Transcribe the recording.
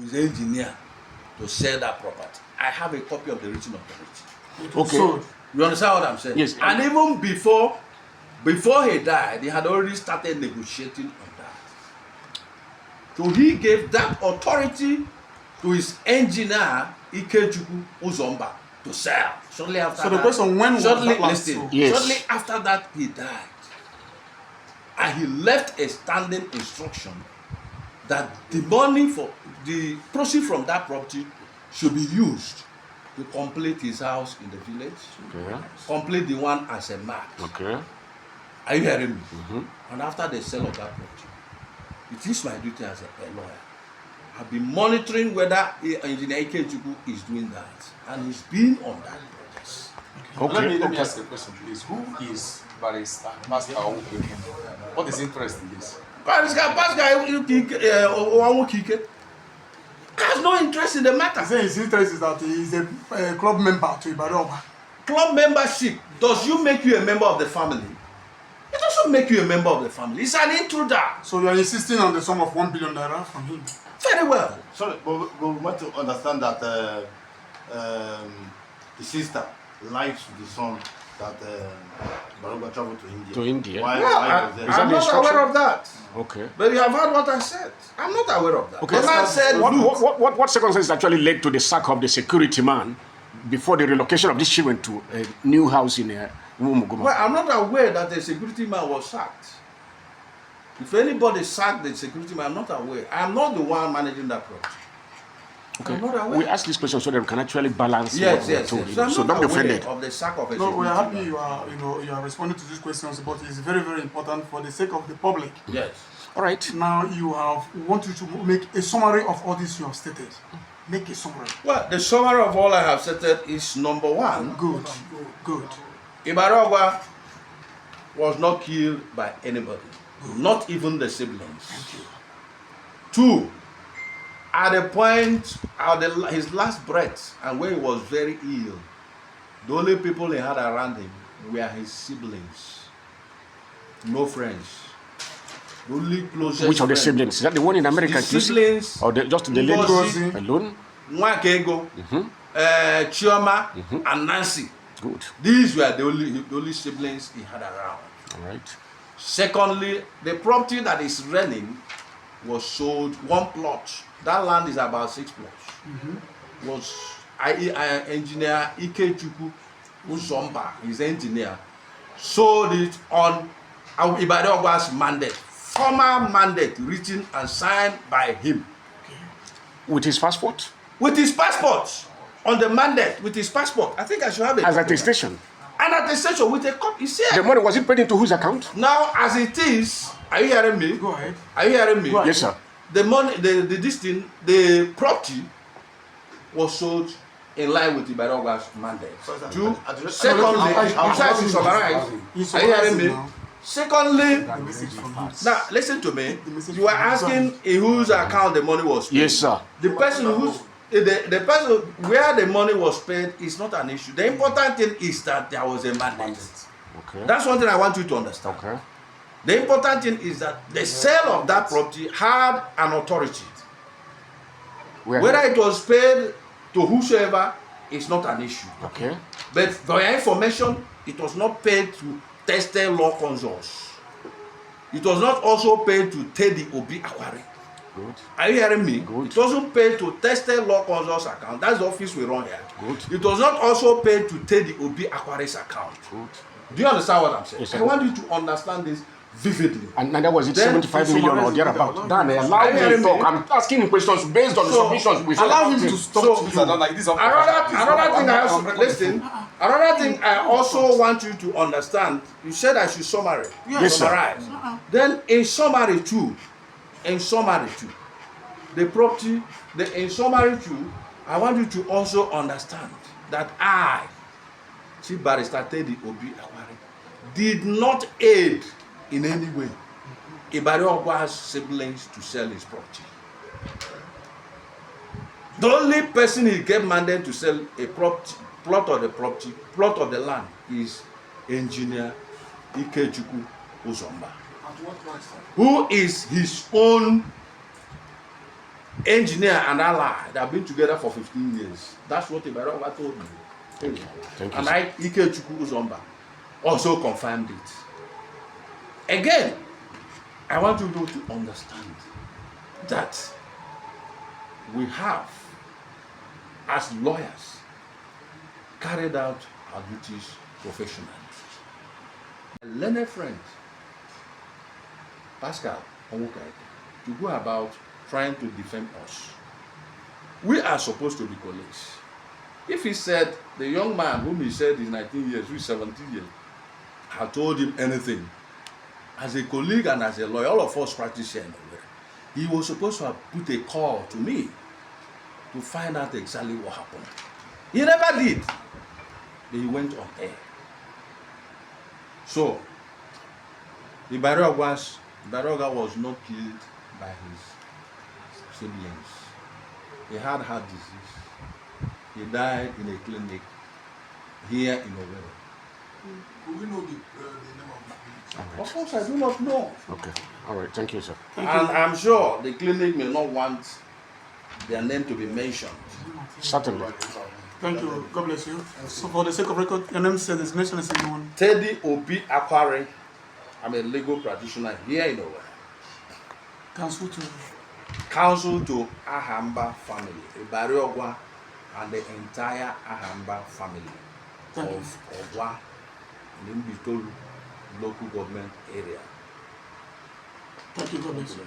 his engineer to sell that property. I have a copy of the written authority. Okay. So, you understand what I'm saying? Yes. And even before he died, he had already started negotiating on that. So he gave that authority to his engineer, Ikechukwu Uzomba, to sell. Shortly after so the question, when was that last listen, sold? Yes. shortly after that, he died. And he left a standing instruction that the money for the proceeds from that property should be used to complete his house in the village, Okay. complete the one as a mark. Okay. Are you hearing me? Mm-hmm. And after the sale of that property, it is my duty as a lawyer. I've been monitoring whether Engineer Ikechukwu is doing that, and he's been on that process. Okay. Let me ask a question, please. Who is Barrister Pascal Ogwa? What is interest in this? Pascal has no interest in the matter. I say his interest is that he is a club member to Ibari. Club membership does you make you a member of the family? It doesn't make you a member of the family. It's an intruder. So you are insisting on the sum of 1 billion naira from him? Very well. Sorry, but we want to understand that the sister lied to the son that Barogwa traveled to India. To India? Why was there? I'm not aware of that. Okay. But you have heard what I said. I'm not aware of that. Okay. The man said, What circumstances actually led to the sack of the security man before the relocation of these children to a new house in Umuguma? well, I'm not aware that the security man was sacked. If anybody sacked the security man, I'm not aware. I'm not the one managing that project. Okay. I'm not aware. We ask this question so that we can actually balance Yes, what we are yes, told. yes. So I'm So not don't be aware offended. of the sack of a No, we are security happy man. you are responding to these questions, but it's very, very important for the sake of the public. Yes. All right. Now we want you to make a summary of all this you have stated. Make a summary. Well, the summary of all I have stated is number one. Good. Ibari Ogwa was not killed by anybody, not even the siblings. Two, at the point of his last breath and when he was very ill, the only people he had around him were his siblings, no friends. The only closest Which of the friend. siblings? Is that the one in America? The siblings, Or just the lady Ngozi, alone? Nwakego, Chioma, and Nancy. Good. These were the only siblings he had around. All right. Secondly, the property that is running was sold, one plot. That land is about 6 plots. Was engineer Ikechukwu Uzomba, his engineer, sold it on Ibari Ogwa's mandate, former mandate written and signed by him. With his passport? With his passport, on the mandate, with his passport. I think I should have it. As attestation? And attestation with a copy. The money, was it paid into whose account? Now, as it is, are you hearing me? Go ahead. Are you hearing me? Yes, sir. The money, the property was sold in line with the Ibari Ogwa's mandate. Two, secondly, I'm trying to summarize. Are you hearing me? Secondly, now listen to me. You are asking in whose account the money was paid. Yes, sir. The person who's the person where the money was paid is not an issue. The important thing is that there was a mandate. Okay. That's one thing I want you to understand. Okay. The important thing is that the sale of that property had an authority. Whether it was paid to whosoever is not an issue. Okay. But for your information, it was not paid to Tested Law Consults. It was not also paid to Teddy Obi Akwari. Good. Are you hearing me? Good. It wasn't paid to Tested Law Consults account. That's the office we run here. Good. It was not also paid to Teddy Obi Akwari's account. Good. Do you understand what I'm saying? Yes, sir. I want you to understand this vividly. And that was it, Then 75 million or thereabout. Dan, allow Are you me to hearing me? talk. I'm asking him questions based on the So, submissions we Allow him have. to stop. So, These are not like this. Another thing I also listen. Another thing I also want you to understand. You said I should summarize. Yes, sir. Summarize. Then in summary too, the property. In summary too, I want you to also understand that I, Chief Barrister Teddy Obi Akwari, did not aid in any way Ibari Ogwa's siblings to sell his property. The only person he gave mandate to sell a property, plot of the land is engineer Ikechukwu Uzomba, who is his own engineer and ally that have been together for 15 years. That's what Ibari Ogwa told me. Thank you, And sir. Ike Chukwu Uzomba also confirmed it. Again, I want you to understand that we have, as lawyers, carried out our duties professionally. A learned friend, Pascal Onwukaike, to go about trying to defend us. We are supposed to be colleagues. If he said, the young man whom he said is 19 years, who is 17 years, had told him anything, as a colleague and as a lawyer, all of us practice here in Ogwa, he was supposed to have put a call to me to find out exactly what happened. He never did. But he went on air. So, Ibari Ogwa was not killed by his siblings. He had heart disease. He died in a clinic here in Ogwa. Do we know the name of the clinic? Of course, I do not know. Okay. All right. Thank you, sir. And I'm sure the clinic may not want their name to be mentioned. Certainly. Thank you. God bless you. So for the sake of record, your name says this mention as anyone. Teddy Obi Aquari. I'm a legal practitioner here in Ogwa. Counsel to Ahamba family, Ibari Ogwa, and the entire Ahamba family of Ogwa in Mbitolu local government area. Thank you. God bless you.